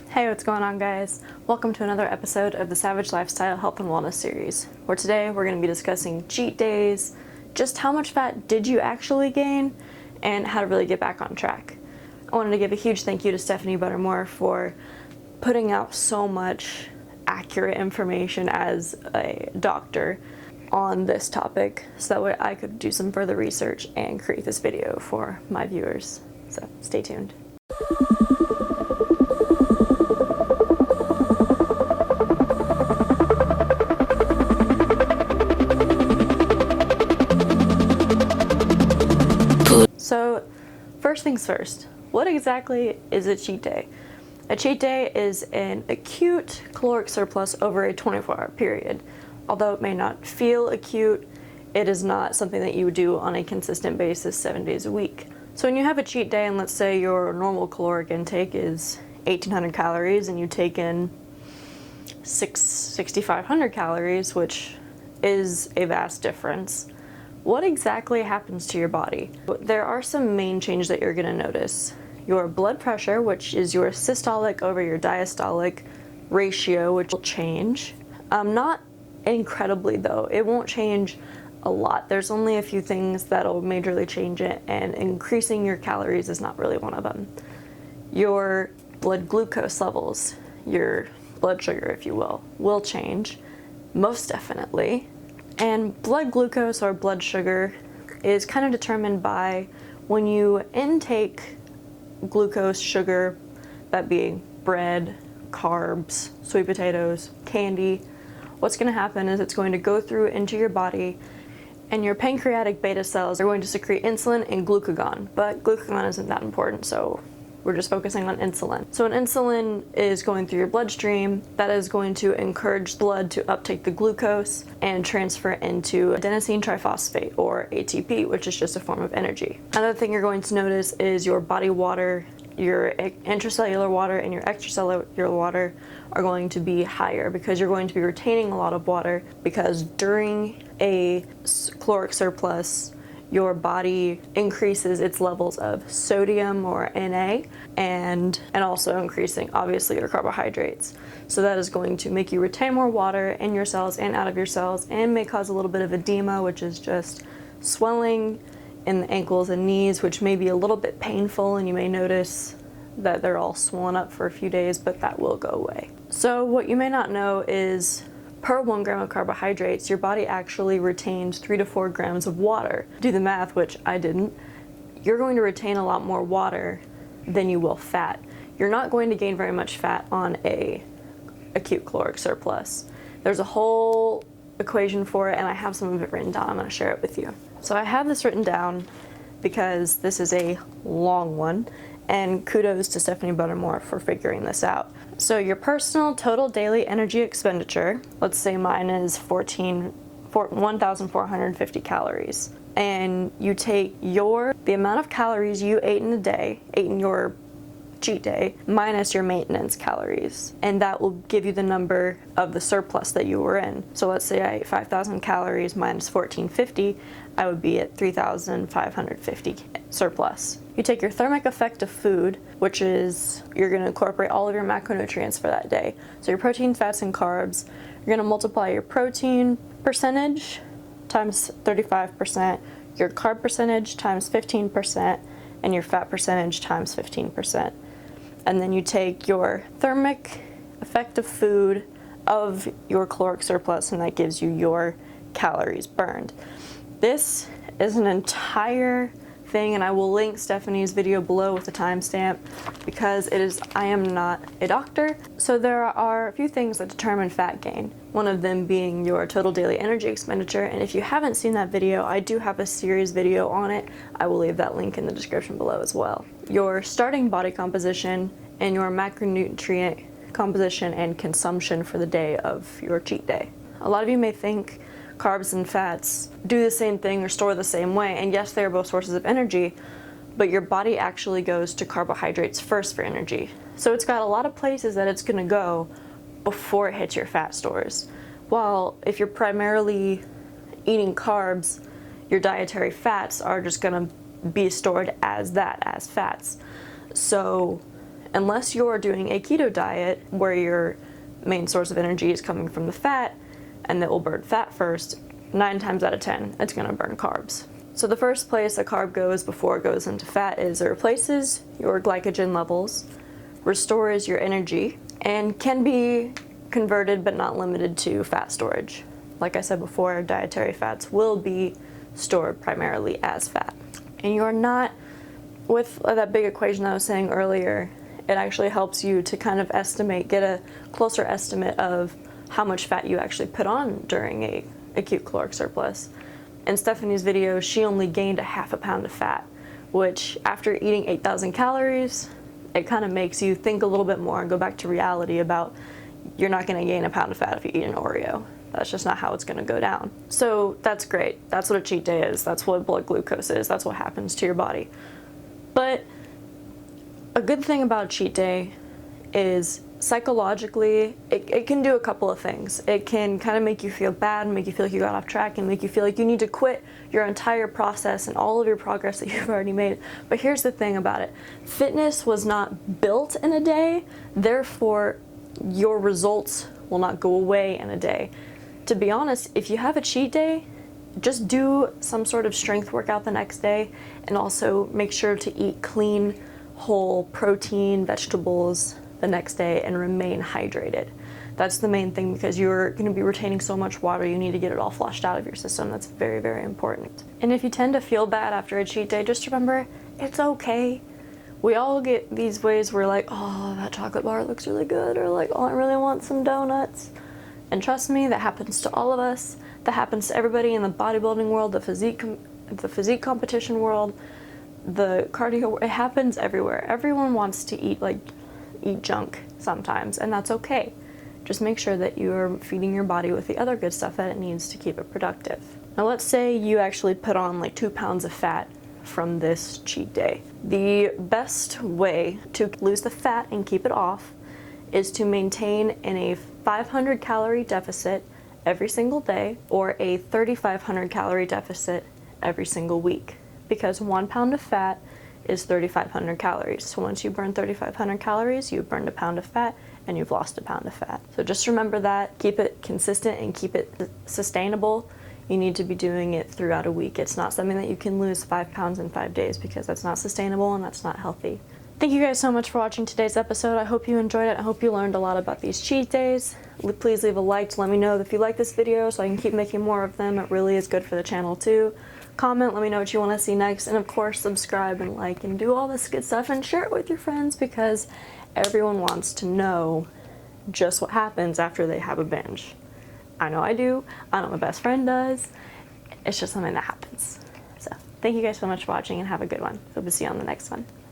Hey, what's going on, guys? Welcome to another episode of the Savage Lifestyle Health and Wellness series, where today we're going to be discussing cheat days, just how much fat did you actually gain, and how to really get back on track. I wanted to give a huge thank you to Stephanie Buttermore for putting out so much accurate information as a doctor on this topic, so that way I could do some further research and create this video for my viewers. So stay tuned. So, first things first, what exactly is a cheat day? A cheat day is an acute caloric surplus over a 24-hour period. Although it may not feel acute, it is not something that you would do on a consistent basis 7 days a week. So when you have a cheat day and let's say your normal caloric intake is 1,800 calories and you take in 6,500 calories, which is a vast difference, what exactly happens to your body? There are some main changes that you're going to notice. Your blood pressure, which is your systolic over your diastolic ratio, which will change. Not incredibly though, it won't change a lot. There's only a few things that'll majorly change it, and increasing your calories is not really one of them. Your blood glucose levels, your blood sugar if you will change, most definitely. And blood glucose or blood sugar is kind of determined by when you intake glucose, sugar, that being bread, carbs, sweet potatoes, candy. What's going to happen is it's going to go through into your body, and your pancreatic beta cells are going to secrete insulin and glucagon. But glucagon isn't that important, so we're just focusing on insulin. So when insulin is going through your bloodstream, that is going to encourage blood to uptake the glucose and transfer into adenosine triphosphate, or ATP, which is just a form of energy. Another thing you're going to notice is your body water, your intracellular water and your extracellular water are going to be higher, because you're going to be retaining a lot of water, because during a caloric surplus, your body increases its levels of sodium, or Na, and also increasing obviously your carbohydrates. So that is going to make you retain more water in your cells and out of your cells, and may cause a little bit of edema, which is just swelling in the ankles and knees, which may be a little bit painful, and you may notice that they're all swollen up for a few days, but that will go away. So what you may not know is, per 1 gram of carbohydrates, your body actually retains 3 to 4 grams of water. Do the math, which I didn't. You're going to retain a lot more water than you will fat. You're not going to gain very much fat on a acute caloric surplus. There's a whole equation for it, and I have some of it written down. I'm going to share it with you. So I have this written down because this is a long one, and kudos to Stephanie Buttermore for figuring this out. So your personal total daily energy expenditure, let's say mine is 1,450 calories, and you take the amount of calories you ate in your cheat day, minus your maintenance calories, and that will give you the number of the surplus that you were in. So let's say I ate 5,000 calories minus 1,450, I would be at 3,550 surplus. You take your thermic effect of food, which is you're going to incorporate all of your macronutrients for that day. So your protein, fats, and carbs. You're going to multiply your protein percentage times 35%, your carb percentage times 15%, and your fat percentage times 15%. And then you take your thermic effect of food of your caloric surplus, and that gives you your calories burned. This is an entire thing, and I will link Stephanie's video below with the timestamp, because I am not a doctor. So there are a few things that determine fat gain, one of them being your total daily energy expenditure. And if you haven't seen that video, I do have a series video on it. I will leave that link in the description below as well. Your starting body composition and your macronutrient composition and consumption for the day of your cheat day. A lot of you may think carbs and fats do the same thing or store the same way, and yes, they are both sources of energy, but your body actually goes to carbohydrates first for energy. So it's got a lot of places that it's going to go before it hits your fat stores. While if you're primarily eating carbs, your dietary fats are just going to be stored as fats. So unless you're doing a keto diet where your main source of energy is coming from the fat and that will burn fat first, 9 times out of 10, it's gonna burn carbs. So the first place a carb goes before it goes into fat is it replaces your glycogen levels, restores your energy, and can be converted but not limited to fat storage. Like I said before, dietary fats will be stored primarily as fat. And you're not, with that big equation I was saying earlier, it actually helps you to kind of estimate, get a closer estimate of how much fat you actually put on during a acute caloric surplus. In Stephanie's video, she only gained a half a pound of fat, which after eating 8,000 calories, it kind of makes you think a little bit more and go back to reality about you're not going to gain a pound of fat if you eat an Oreo. That's just not how it's going to go down. So that's great. That's what a cheat day is. That's what blood glucose is. That's what happens to your body. But a good thing about a cheat day is psychologically, it can do a couple of things. It can kind of make you feel bad, make you feel like you got off track, and make you feel like you need to quit your entire process and all of your progress that you've already made. But here's the thing about it. Fitness was not built in a day, therefore your results will not go away in a day. To be honest, if you have a cheat day, just do some sort of strength workout the next day, and also make sure to eat clean, whole protein, vegetables the next day, and remain hydrated. That's the main thing, because you're going to be retaining so much water, you need to get it all flushed out of your system. That's very, very important. And if you tend to feel bad after a cheat day, just remember, it's okay. We all get these ways where like, oh, that chocolate bar looks really good, or like, oh, I really want some donuts. And trust me, that happens to all of us. That happens to everybody in the bodybuilding world, the physique competition world, the cardio. It happens everywhere. Everyone wants to eat junk sometimes, and that's okay. Just make sure that you're feeding your body with the other good stuff that it needs to keep it productive. Now let's say you actually put on like 2 pounds of fat from this cheat day. The best way to lose the fat and keep it off is to maintain in a 500 calorie deficit every single day, or a 3,500 calorie deficit every single week, because 1 pound of fat is 3,500 calories. So once you burn 3,500 calories, you've burned a pound of fat and you've lost a pound of fat. So just remember that, keep it consistent and keep it sustainable. You need to be doing it throughout a week. It's not something that you can lose 5 pounds in 5 days, because that's not sustainable and that's not healthy. Thank you guys so much for watching today's episode. I hope you enjoyed it. I hope you learned a lot about these cheat days. Please leave a like to let me know if you like this video so I can keep making more of them. It really is good for the channel too. Comment, let me know what you want to see next, and of course subscribe and like and do all this good stuff, and share it with your friends, because everyone wants to know just what happens after they have a binge. I know I do. I know my best friend does. It's just something that happens. So thank you guys so much for watching, and have a good one. Hope to see you on the next one.